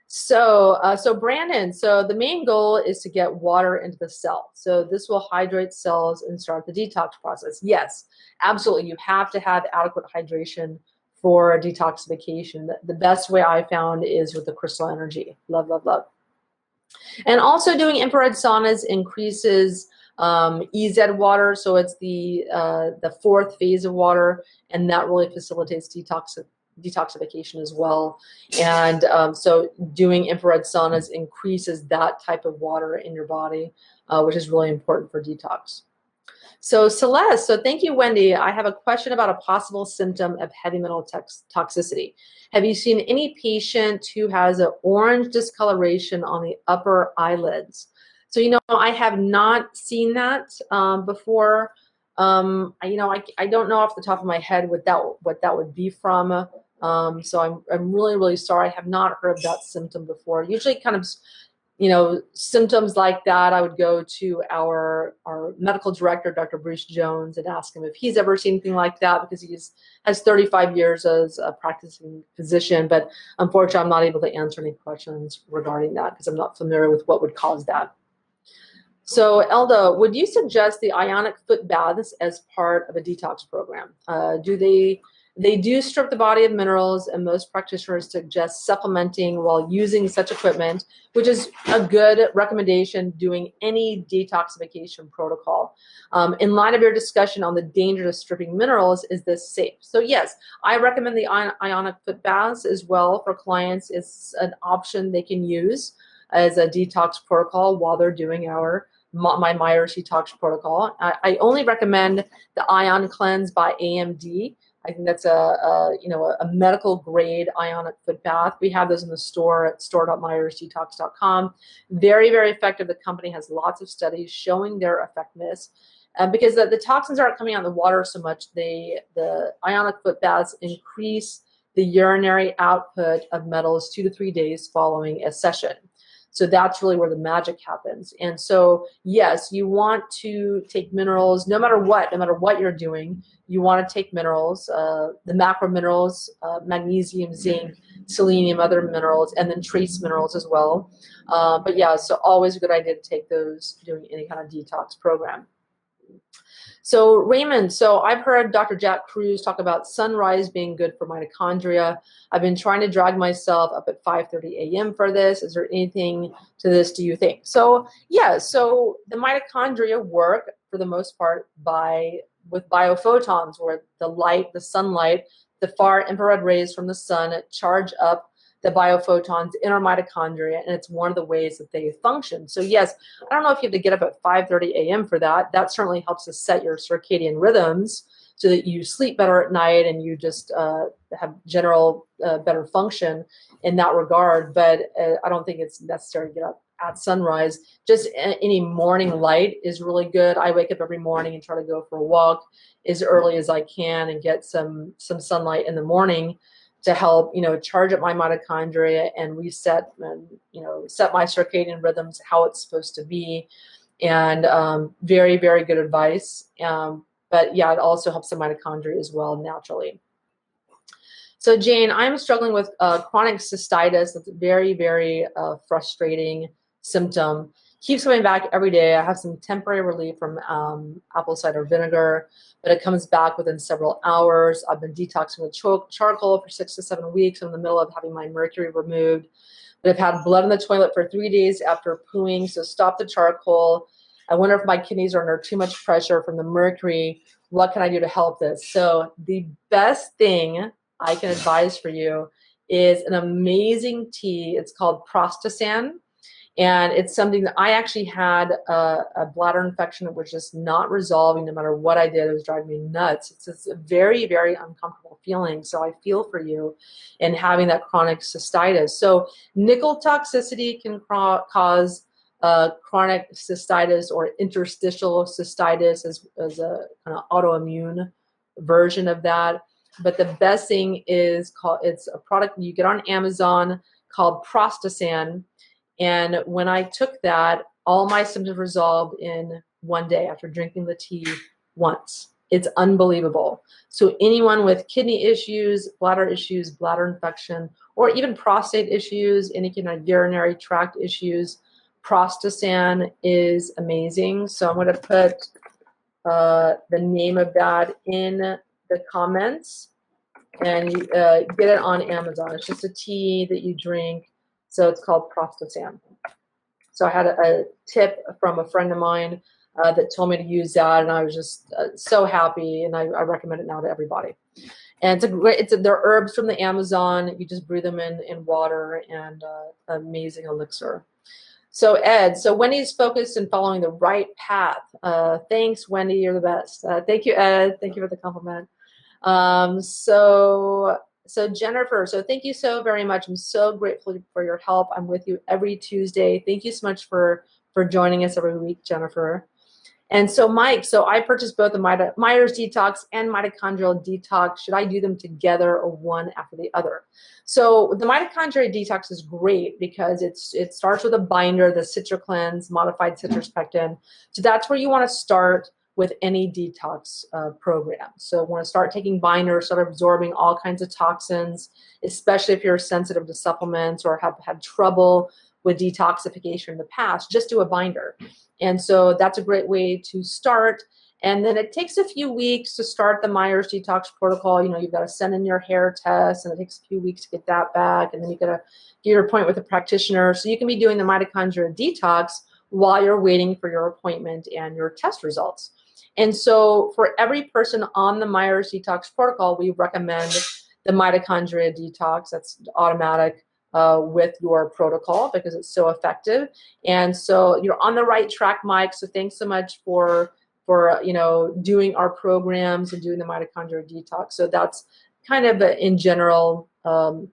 So Brandon, so the main goal is to get water into the cell. So this will hydrate cells and start the detox process. Yes, absolutely. You have to have adequate hydration for detoxification. The best way I found is with the crystal energy. Love, love, love. And also doing infrared saunas increases EZ water. So it's the fourth phase of water, and that really facilitates detoxification as well. And so doing infrared saunas increases that type of water in your body, which is really important for detox. So Celeste, so thank you, Wendy. I have a question about a possible symptom of heavy metal toxicity. Have you seen any patient who has an orange discoloration on the upper eyelids? So, I have not seen that before. I don't know off the top of my head what that would be from. So I'm really, really sorry. I have not heard that symptom before. Usually kind of, symptoms like that, I would go to our medical director, Dr. Bruce Jones, and ask him if he's ever seen anything like that, because he has 35 years as a practicing physician. But unfortunately, I'm not able to answer any questions regarding that, because I'm not familiar with what would cause that. So Elda, would you suggest the ionic foot baths as part of a detox program? They do strip the body of minerals, and most practitioners suggest supplementing while using such equipment, which is a good recommendation doing any detoxification protocol. In light of your discussion on the dangers of stripping minerals, is this safe? So yes, I recommend the ionic foot baths as well for clients. It's an option they can use as a detox protocol while they're doing my Myers Detox Protocol. I only recommend the Ion Cleanse by AMD. I think that's a medical grade ionic foot bath. We have those in the store at store.myersdetox.com. Very, very effective. The company has lots of studies showing their effectiveness. Because the toxins aren't coming out in the water so much, the ionic foot baths increase the urinary output of metals 2 to 3 days following a session. So that's really where the magic happens. And so, yes, you want to take minerals no matter what you're doing. You want to take minerals, the macro minerals, magnesium, zinc, selenium, other minerals, and then trace minerals as well. But yeah, so always a good idea to take those doing any kind of detox program. So Raymond, so I've heard Dr. Jack Cruz talk about sunrise being good for mitochondria. I've been trying to drag myself up at 5:30 a.m. for this. Is there anything to this, do you think? So yeah, so the mitochondria work for the most part with biophotons, where the sunlight, the far infrared rays from the sun charge up the biophotons in our mitochondria, and it's one of the ways that they function. So yes, I don't know if you have to get up at 5:30 a.m. for that. That certainly helps to set your circadian rhythms so that you sleep better at night and you just have general better function in that regard. But I don't think it's necessary to get up at sunrise. Just any morning light is really good. I wake up every morning and try to go for a walk as early as I can and get some sunlight in the morning to help, charge up my mitochondria and reset and, set my circadian rhythms how it's supposed to be. And very, very good advice. But yeah, it also helps the mitochondria as well naturally. So Jane, I'm struggling with chronic cystitis. That's a very, very frustrating symptom. Keeps coming back every day. I have some temporary relief from apple cider vinegar, but it comes back within several hours. I've been detoxing with charcoal for 6 to 7 weeks. I'm in the middle of having my mercury removed, but I've had blood in the toilet for 3 days after pooing, so stop the charcoal. I wonder if my kidneys are under too much pressure from the mercury. What can I do to help this? So the best thing I can advise for you is an amazing tea. It's called Prostasan. And it's something that I actually had a bladder infection that was just not resolving no matter what I did. It was driving me nuts. It's just a very, very uncomfortable feeling. So I feel for you in having that chronic cystitis. So nickel toxicity can cause chronic cystitis or interstitial cystitis as a kind of autoimmune version of that. But the best thing is it's a product you get on Amazon called Prostasan. And when I took that, all my symptoms resolved in 1 day after drinking the tea once. It's unbelievable. So anyone with kidney issues, bladder infection, or even prostate issues, any kind of urinary tract issues, Prostasan is amazing. So I'm going to put the name of that in the comments, and you get it on Amazon. It's just a tea that you drink. So it's called Prostasan. So I had a tip from a friend of mine that told me to use that, and I was just so happy, and I recommend it now to everybody. And they're herbs from the Amazon. You just brew them in water, and amazing elixir. So Ed, so Wendy's focused in following the right path. Thanks, Wendy, you're the best. Thank you, Ed. Thank you for the compliment. So Jennifer, so thank you so very much. I'm so grateful for your help. I'm with you every Tuesday. Thank you so much for joining us every week, Jennifer. And so Mike, so I purchased both the Myers Detox and Mitochondrial Detox. Should I do them together or one after the other? So the Mitochondrial Detox is great because it starts with a binder, the CitraCleanse, modified citrus pectin. So that's where you want to start with any detox program. So want to start taking binders, start absorbing all kinds of toxins, especially if you're sensitive to supplements or have had trouble with detoxification in the past, just do a binder. And so that's a great way to start. And then it takes a few weeks to start the Myers Detox protocol. You've got to send in your hair test, and it takes a few weeks to get that back. And then you've got to get your appointment with a practitioner. So you can be doing the mitochondrial detox while you're waiting for your appointment and your test results. And so for every person on the Myers Detox protocol, we recommend the mitochondria detox. That's automatic with your protocol because it's so effective. And so you're on the right track, Mike. So thanks so much for doing our programs and doing the mitochondria detox. So that's kind of in general, how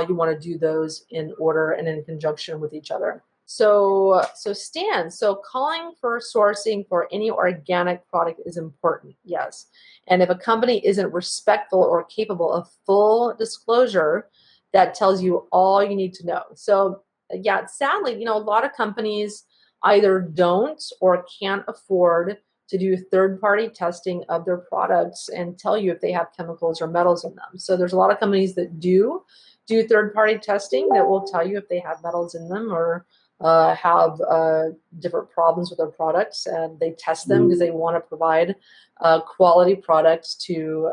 you want to do those in order and in conjunction with each other. So Stan, so calling for sourcing for any organic product is important, yes. And if a company isn't respectful or capable of full disclosure, that tells you all you need to know. So yeah, sadly, a lot of companies either don't or can't afford to do third-party testing of their products and tell you if they have chemicals or metals in them. So there's a lot of companies that do third-party testing that will tell you if they have metals in them or have different problems with their products, and they test them because they want to provide quality products to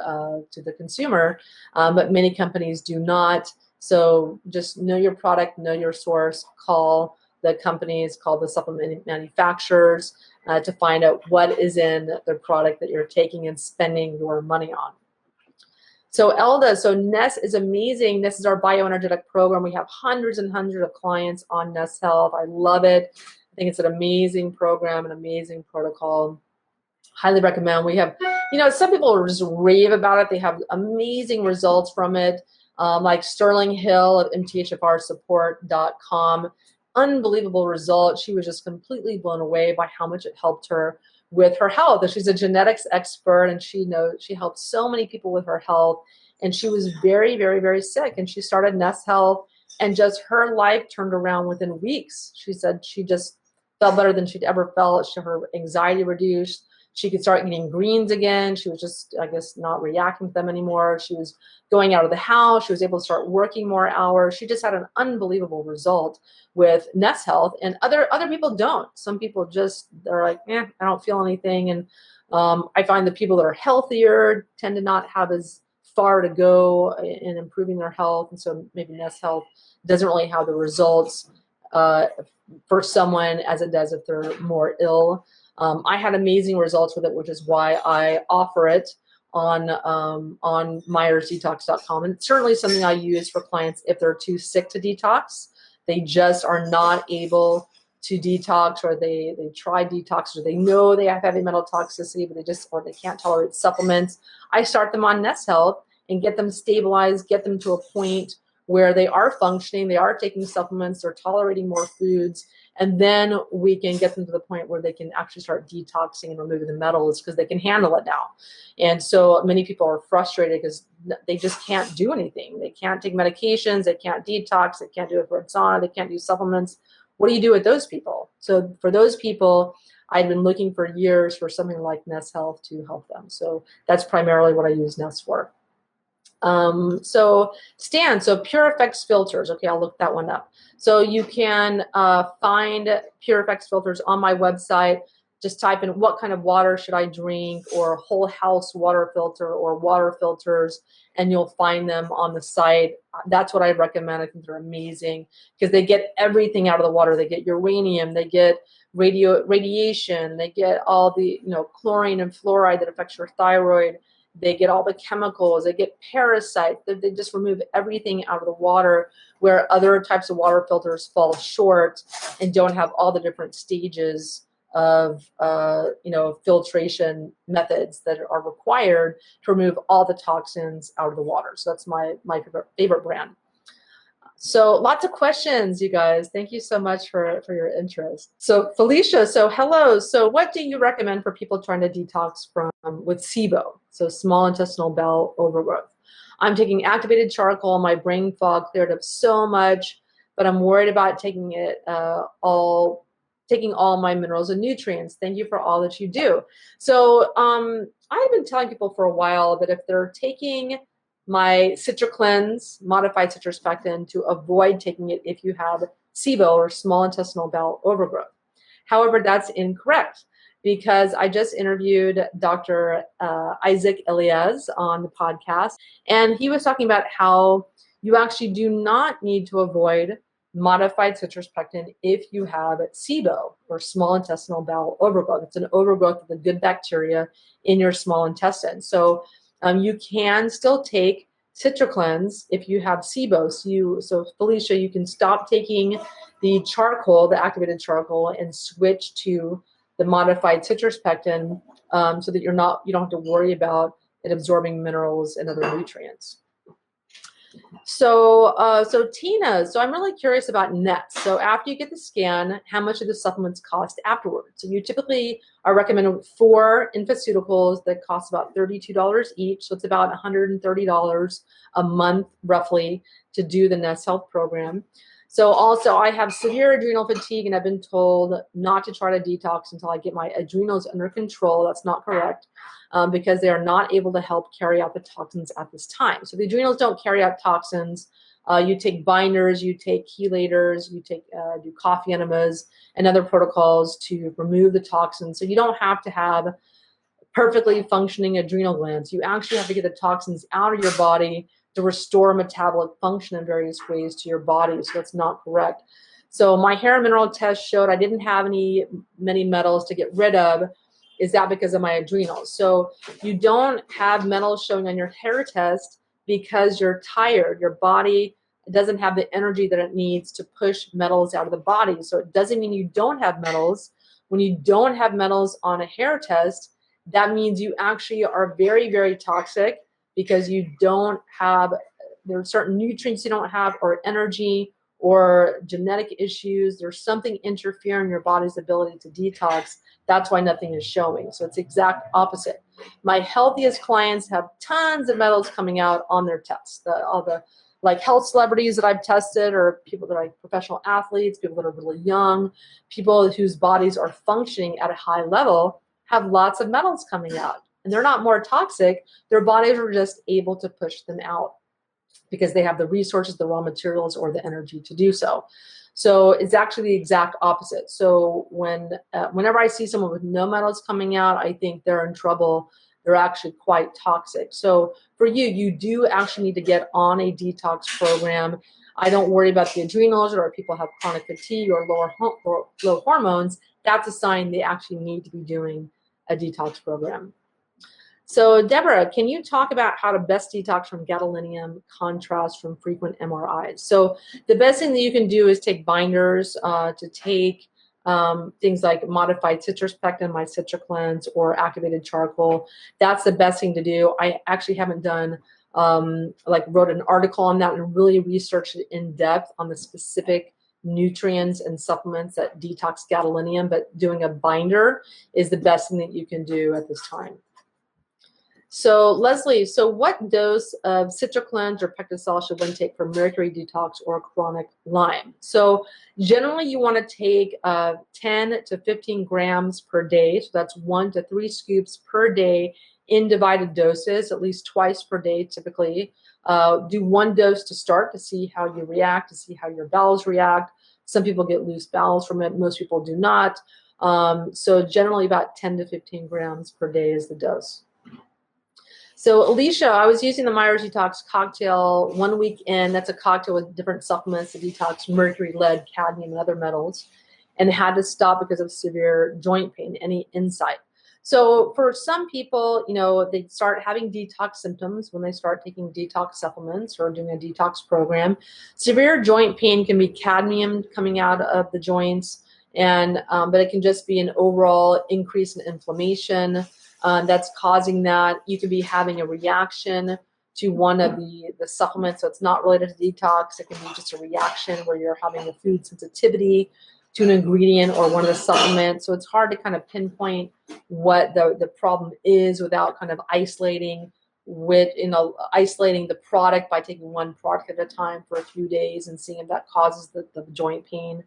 the consumer. But many companies do not. So just know your product, know your source, call the companies, call the supplement manufacturers to find out what is in the product that you're taking and spending your money on. So Elda, so Ness is amazing. This is our bioenergetic program. We have hundreds and hundreds of clients on Ness Health. I love it. I think it's an amazing program, an amazing protocol. Highly recommend. We have, some people just rave about it. They have amazing results from it, like Sterling Hill of mthrsupport.com. Unbelievable results. She was just completely blown away by how much it helped her with her health. And she's a genetics expert, and she helped so many people with her health. And she was very, very, very sick. And she started Ness Health, and just her life turned around within weeks. She said she just felt better than she'd ever felt. Her anxiety reduced. She could start eating greens again. She was just, I guess, not reacting to them anymore. She was going out of the house. She was able to start working more hours. She just had an unbelievable result with Ness Health, and other people don't. Some people they're like, I don't feel anything. And I find the people that are healthier tend to not have as far to go in improving their health. And so maybe Ness Health doesn't really have the results for someone as it does if they're more ill. I had amazing results with it, which is why I offer it on myersdetox.com. And it's certainly something I use for clients if they're too sick to detox. They just are not able to detox, or they try detox, or they know they have heavy metal toxicity, but they can't tolerate supplements. I start them on Ness Health and get them stabilized, get them to a point where they are functioning, they are taking supplements, they're tolerating more foods, and then we can get them to the point where they can actually start detoxing and removing the metals because they can handle it now. And so many people are frustrated because they just can't do anything. They can't take medications, they can't detox, they can't do it for sauna, they can't do supplements. What do you do with those people? So for those people, I've been looking for years for something like Ness Health to help them. So that's primarily what I use Ness for. So Stan, so Pure Effects filters. Okay, I'll look that one up. So you can find Pure Effects filters on my website. Just type in what kind of water should I drink, or whole house water filter, or water filters, and you'll find them on the site. That's what I recommend. I think they're amazing because they get everything out of the water. They get uranium, they get radiation, they get all the chlorine and fluoride that affects your thyroid. They get all the chemicals, they get parasites, they just remove everything out of the water, where other types of water filters fall short and don't have all the different stages of filtration methods that are required to remove all the toxins out of the water. So that's my favorite brand. So lots of questions, you guys. Thank you so much for your interest. So Felicia, so hello. So what do you recommend for people trying to detox with SIBO, so small intestinal bowel overgrowth? I'm taking activated charcoal. My brain fog cleared up so much, but I'm worried about taking all my minerals and nutrients. Thank you for all that you do. So I've been telling people for a while that if they're taking my CitraCleanse, modified citrus pectin, to avoid taking it if you have SIBO, or small intestinal bowel overgrowth. However, that's incorrect, because I just interviewed Dr. Isaac Elias on the podcast, and he was talking about how you actually do not need to avoid modified citrus pectin if you have SIBO, or small intestinal bowel overgrowth. It's an overgrowth of the good bacteria in your small intestine. So you can still take CitraCleanse if you have SIBO. So Felicia, you can stop taking the charcoal, the activated charcoal, and switch to the modified citrus pectin, so that you don't have to worry about it absorbing minerals and other nutrients. So Tina, so I'm really curious about nets. So after you get the scan, how much do the supplements cost afterwards? So you typically are recommended 4 infaceuticals that cost about $32 each. So it's about $130 a month roughly to do the Ness Health program. So also I have severe adrenal fatigue, and I've been told not to try to detox until I get my adrenals under control. That's not correct, because they are not able to help carry out the toxins at this time. So the adrenals don't carry out toxins. You take binders, you take chelators, you take do coffee enemas and other protocols to remove the toxins. So you don't have to have perfectly functioning adrenal glands. You actually have to get the toxins out of your body to restore metabolic function in various ways to your body. So that's not correct. So my hair and mineral test showed I didn't have many metals to get rid of. Is that because of my adrenals? So you don't have metals showing on your hair test because you're tired. Your body doesn't have the energy that it needs to push metals out of the body. So it doesn't mean you don't have metals. When you don't have metals on a hair test, that means you actually are very, very toxic because you don't have, there are certain nutrients you don't have, or energy, or genetic issues. There's something interfering in your body's ability to detox. That's why nothing is showing. So it's the exact opposite. My healthiest clients have tons of metals coming out on their tests. All the like health celebrities that I've tested, or people that are like professional athletes, people that are really young, people whose bodies are functioning at a high level, have lots of metals coming out. And they're not more toxic. Their bodies are just able to push them out because they have the resources, the raw materials, or the energy to do so. So it's actually the exact opposite. So whenever I see someone with no metals coming out, I think they're in trouble. They're actually quite toxic. So for you, you do actually need to get on a detox program. I don't worry about the adrenals, or if people have chronic fatigue or low hormones. That's a sign they actually need to be doing a detox program. So Deborah, can you talk about how to best detox from gadolinium, contrast from frequent MRIs? So the best thing that you can do is take binders, to take things like modified citrus pectin, my Citra or activated charcoal. That's the best thing to do. I actually haven't done, wrote an article on that and really researched it in depth on the specific nutrients and supplements that detox gadolinium, but doing a binder is the best thing that you can do at this time. So Leslie, so what dose of Citra or Pectisol should one take for mercury detox or chronic Lyme? So generally you want to take 10 to 15 grams per day. So that's 1 to 3 scoops per day in divided doses, at least twice per day typically. Do 1 dose to start to see how you react, to see how your bowels react. Some people get loose bowels from it. Most people do not. So generally about 10 to 15 grams per day is the dose. So Alicia, I was using the Myers Detox cocktail 1 week in. That's a cocktail with different supplements to detox mercury, lead, cadmium, and other metals, and had to stop because of severe joint pain. Any insight? So for some people, you know, they start having detox symptoms when they start taking detox supplements or doing a detox program. Severe joint pain can be cadmium coming out of the joints, and but it can just be an overall increase in inflammation that's causing that. You could be having a reaction to one of the supplements, so it's not related to detox. It can be just a reaction where you're having a food sensitivity to an ingredient or one of the supplements. So it's hard to kind of pinpoint what the problem is without kind of isolating the product by taking one product at a time for a few days and seeing if that causes the joint pain.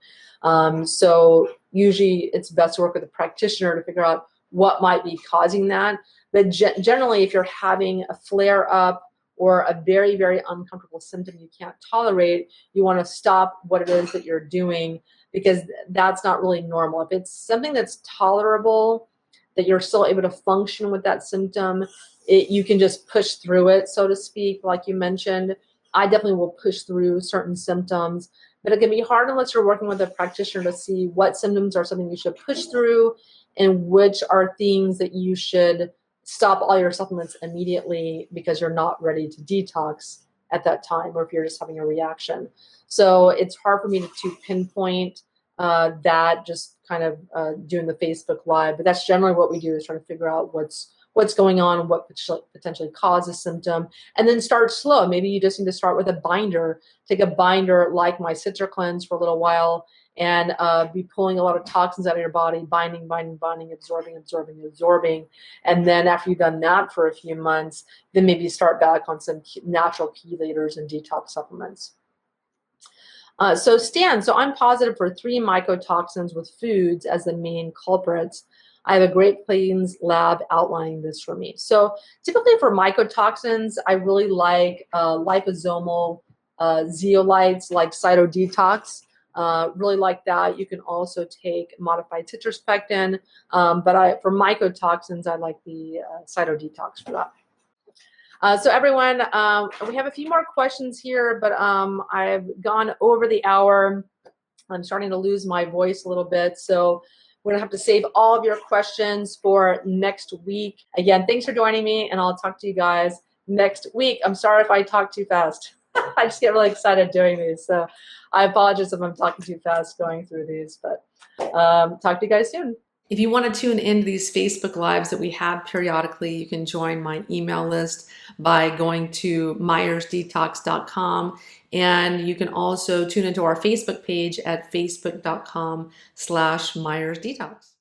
So usually it's best to work with a practitioner to figure out what might be causing that. But generally, if you're having a flare up or a very, very uncomfortable symptom you can't tolerate, you want to stop what it is that you're doing, because that's not really normal. If it's something that's tolerable, that you're still able to function with that symptom, you can just push through it, so to speak, like you mentioned. I definitely will push through certain symptoms, but it can be hard unless you're working with a practitioner to see what symptoms are something you should push through and which are things that you should stop all your supplements immediately because you're not ready to detox at that time, or if you're just having a reaction. So it's hard for me to pinpoint that just kind of doing the Facebook Live, but that's generally what we do, is trying to figure out what's going on and what potentially causes symptom, and then start slow. Maybe you just need to start with a binder. Take a binder like my Citra for a little while, and be pulling a lot of toxins out of your body, binding, absorbing. And then after you've done that for a few months, then maybe start back on some natural chelators and detox supplements. So Stan, so I'm positive for 3 mycotoxins with foods as the main culprits. I have a Great Plains lab outlining this for me. So typically for mycotoxins, I really like liposomal zeolites like Detox. Really like that. You can also take modified citrus pectin, but for mycotoxins, I like the Detox for that. So everyone, we have a few more questions here, but I've gone over the hour. I'm starting to lose my voice a little bit, so we're gonna have to save all of your questions for next week. Again, thanks for joining me, and I'll talk to you guys next week. I'm sorry if I talk too fast. I just get really excited doing these, so I apologize if I'm talking too fast going through these, but talk to you guys soon. If you want to tune into these Facebook Lives that we have periodically, you can join my email list by going to myersdetox.com. And you can also tune into our Facebook page at facebook.com/myersdetox.